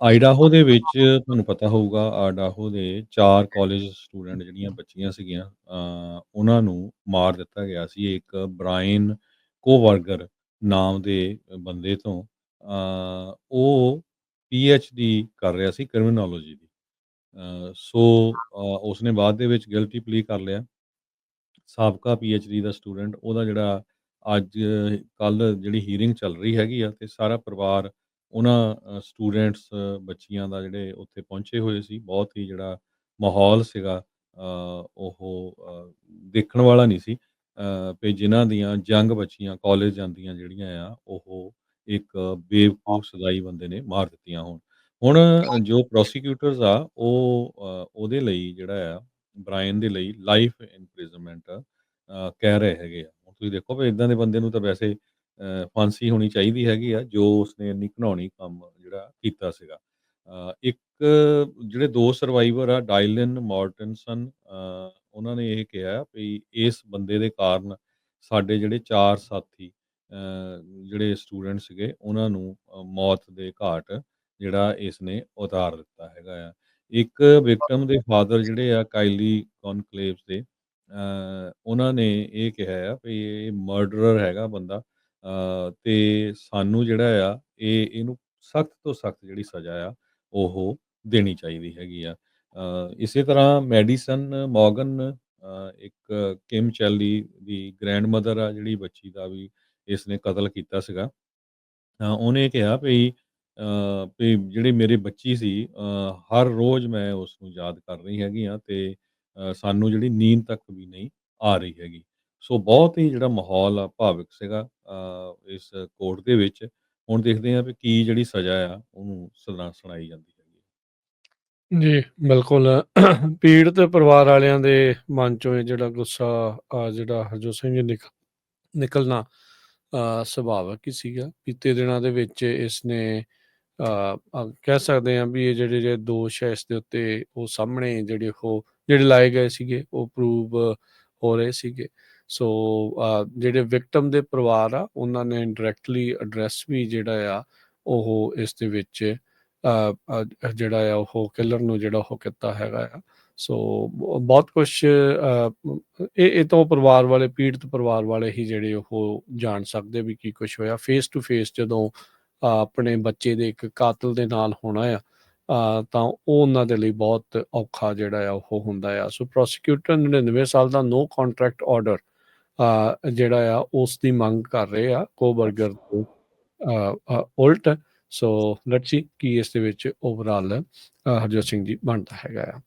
ਆਈਡਾਹੋ ਦੇ ਵਿੱਚ ਤੁਹਾਨੂੰ ਪਤਾ ਹੋਊਗਾ ਆਈਡਾਹੋ ਦੇ 4 ਕਾਲਜ ਸਟੂਡੈਂਟ ਜਿਹੜੀਆਂ ਬੱਚੀਆਂ ਸੀਗੀਆਂ ਉਹਨਾਂ ਨੂੰ ਮਾਰ ਦਿੱਤਾ ਗਿਆ ਸੀ ਇੱਕ ਬਰਾਇਨ ਕੋਵਰਗਰ ਨਾਮ ਦੇ ਬੰਦੇ ਤੋਂ। ਉਹ ਪੀਐਚਡੀ ਕਰ ਰਿਹਾ ਸੀ ਕ੍ਰਿਮੀਨੋਲੋਜੀ ਦੀ। ਸੋ ਉਸਨੇ ਬਾਅਦ ਦੇ ਵਿੱਚ ਗਿਲਟੀ ਪਲੀ ਕਰ ਲਿਆ। ਸਾਬਕਾ ਪੀਐਚਡੀ ਦਾ ਸਟੂਡੈਂਟ ਉਹਦਾ ਜਿਹੜਾ ਅੱਜ ਕੱਲ੍ਹ ਜਿਹੜੀ ਹੀਅਰਿੰਗ ਚੱਲ ਰਹੀ ਹੈਗੀ ਆ, ਤੇ ਸਾਰਾ ਪਰਿਵਾਰ ਉਹਨਾਂ ਸਟੂਡੈਂਟਸ ਬੱਚੀਆਂ ਦਾ ਜਿਹੜੇ ਉੱਥੇ ਪਹੁੰਚੇ ਹੋਏ ਸੀ। ਬਹੁਤ ਹੀ ਜਿਹੜਾ ਮਾਹੌਲ ਸੀਗਾ ਉਹ ਦੇਖਣ ਵਾਲਾ ਨਹੀਂ ਸੀ। ਵੀ ਜਿਨ੍ਹਾਂ ਦੀਆਂ ਜੰਗ ਬੱਚੀਆਂ ਕਾਲਜ ਜਾਂਦੀਆਂ ਜਿਹੜੀਆਂ ਆ, ਉਹ ਇੱਕ ਬੇਵਕੂਫ ਸਦਾਈ ਬੰਦੇ ਨੇ ਮਾਰ ਦਿੱਤੀਆਂ ਹੋਣ। ਹੁਣ ਜੋ ਪ੍ਰੋਸੀਕਿਊਟਰਸ ਆ ਉਹ ਉਹਦੇ ਲਈ ਜਿਹੜਾ ਆ ਬਰਾਇਨ ਦੇ ਲਈ ਲਾਈਫ ਇੰਪ੍ਰਿਜ਼ਨਮੈਂਟ ਕਹਿ ਰਹੇ ਹੈਗੇ ਆ। ਹੁਣ ਤੁਸੀਂ ਦੇਖੋ ਵੀ ਇਦਾਂ ਦੇ ਬੰਦੇ ਨੂੰ ਤਾਂ ਵੈਸੇ ਫਾਂਸੀ ਹੋਣੀ ਚਾਹੀਦੀ ਹੈਗੀ ਆ, ਜੋ ਉਸਨੇ ਇੰਨੀ ਘਿਨੌਣੀ ਕੰਮ ਜਿਹੜਾ ਕੀਤਾ ਸੀਗਾ। ਇੱਕ ਜਿਹੜੇ 2 ਸਰਵਾਈਵਰ ਆ ਡਾਇਲਨ ਮੋਰਟਨਸਨ, ਉਹਨਾਂ ਨੇ ਇਹ ਕਿਹਾ ਵੀ ਇਸ ਬੰਦੇ ਦੇ ਕਾਰਨ ਸਾਡੇ ਜਿਹੜੇ 4 ਸਾਥੀ ਜਿਹੜੇ ਸਟੂਡੈਂਟ ਸੀਗੇ ਉਹਨਾਂ ਨੂੰ ਮੌਤ ਦੇ ਘਾਟ ਜਿਹੜਾ ਇਸ ਨੇ ਉਤਾਰ ਦਿੱਤਾ ਹੈਗਾ ਆ। ਇੱਕ ਵਿਕਟਮ ਦੇ ਫਾਦਰ ਜਿਹੜੇ ਆ ਕਾਇਲੀ ਕੌਨਕਲੇਵਸ ਦੇ, ਉਹਨਾਂ ਨੇ ਇਹ ਕਿਹਾ ਆ ਵੀ ਇਹ ਮਰਡਰਰ ਹੈਗਾ ਬੰਦਾ, ਤੇ ਸਾਨੂੰ ਜਿਹੜਾ ਆ ਇਹਨੂੰ ਸਖਤ ਤੋਂ ਸਖਤ ਜਿਹੜੀ ਸਜ਼ਾ ਆ ਉਹ ਦੇਣੀ ਚਾਹੀਦੀ ਹੈਗੀ ਆ। ਇਸੇ ਤਰ੍ਹਾਂ ਮੈਡੀਸਨ ਮੋਰਗਨ, ਇੱਕ ਕਿਮ ਚੈਲੀ ਦੀ ਗ੍ਰੈਂਡਮਦਰ ਆ ਜਿਹੜੀ ਬੱਚੀ ਦਾ ਵੀ ਇਸ ਨੇ ਕਤਲ ਕੀਤਾ ਸੀਗਾ। ਉਹਨੇ ਕਿਹਾ ਵੀ ਜਿਹੜੀ ਮੇਰੀ ਬੱਚੀ ਸੀ, ਹਰ ਰੋਜ਼ ਮੈਂ ਉਸ ਨੂੰ ਯਾਦ ਕਰ ਰਹੀ ਹੈਗੀ ਆ, ਤੇ ਸਾਨੂੰ ਜਿਹੜੀ ਨੀਂਦ ਤੱਕ ਵੀ ਨਹੀਂ ਆ ਰਹੀ ਹੈਗੀ। ਸੋ ਬਹੁਤ ਹੀ ਜਿਹੜਾ ਮਾਹੌਲ ਆ ਭਾਵੁਕ ਸੀਗਾ ਇਸ ਕੋਰਟ ਦੇ ਵਿੱਚ। ਹੁਣ ਦੇਖਦੇ ਹਾਂ ਵੀ ਕੀ ਜਿਹੜੀ ਸਜ਼ਾ ਆ ਉਹਨੂੰ ਸੁਣਾਈ ਜਾਂਦੀ ਹੈਗੀ। ਜੀ, ਬਿਲਕੁਲ। ਪੀੜਤ ਪਰਿਵਾਰ ਵਾਲਿਆਂ ਦੇ ਮਨ 'ਚੋਂ ਇਹ ਜਿਹੜਾ ਗੁੱਸਾ ਜਿਹੜਾ ਹਰਜੋਤ ਸਿੰਘ ਜੀ ਨਿਕਲਣਾ ਸੁਭਾਵਿਕ ਹੀ ਸੀਗਾ। ਬੀਤੇ ਦਿਨਾਂ ਦੇ ਵਿੱਚ ਇਸਨੇ ਕਹਿ ਸਕਦੇ ਹਾਂ ਵੀ ਇਹ ਜਿਹੜੇ ਦੋਸ਼ ਹੈ ਇਸ ਦੇ ਉੱਤੇ ਉਹ ਸਾਹਮਣੇ ਜਿਹੜੇ ਲਾਏ ਗਏ ਸੀਗੇ ਉਹ ਪ੍ਰੂਵ ਹੋ ਰਹੇ ਸੀਗੇ। ਸੋ ਜਿਹੜੇ ਵਿਕਟਮ ਦੇ ਪਰਿਵਾਰ ਆ ਉਹਨਾਂ ਨੇ ਡਾਇਰੈਕਟਲੀ ਐਡਰੈਸ ਵੀ ਜਿਹੜਾ ਆ ਉਹ ਇਸ ਦੇ ਵਿੱਚ ਜਿਹੜਾ ਆ ਉਹ ਕਿਲਰ ਨੂੰ ਜਿਹੜਾ ਉਹ ਕੀਤਾ ਹੈਗਾ ਆ। ਸੋ ਬਹੁਤ ਕੁਛ ਇਹ ਤੋਂ ਪਰਿਵਾਰ ਵਾਲੇ ਪੀੜਤ ਪਰਿਵਾਰ ਵਾਲੇ ਹੀ ਜਿਹੜੇ ਉਹ ਜਾਣ ਸਕਦੇ ਵੀ ਕੀ ਕੁਛ ਹੋਇਆ। ਫੇਸ ਟੂ ਫੇਸ ਜਦੋਂ ਆਪਣੇ ਬੱਚੇ ਦੇ ਇੱਕ ਕਾਤਲ ਦੇ ਨਾਲ ਹੋਣਾ ਆ, ਤਾਂ ਉਹ ਉਹਨਾਂ ਦੇ ਲਈ ਬਹੁਤ ਔਖਾ ਜਿਹੜਾ ਆ ਉਹ ਹੁੰਦਾ ਆ। ਸੋ ਪ੍ਰੋਸੀਕਿਊਟਰ 99 ਸਾਲ ਦਾ ਨੋ ਕੰਟਰੈਕਟ ਆਰਡਰ ਜਿਹੜਾ ਆ ਉਸ ਦੀ ਮੰਗ ਕਰ ਰਹੇ ਆ ਕੋਬਰਗਰ ਤੋਂ ਉਲਟ। ਸੋ ਲੈਟਸ ਸੀ ਕੀ ਇਸ ਦੇ ਵਿੱਚ ਓਵਰਆਲ ਹਰਜੋਤ ਸਿੰਘ ਜੀ ਬਣਦਾ ਹੈਗਾ ਆ।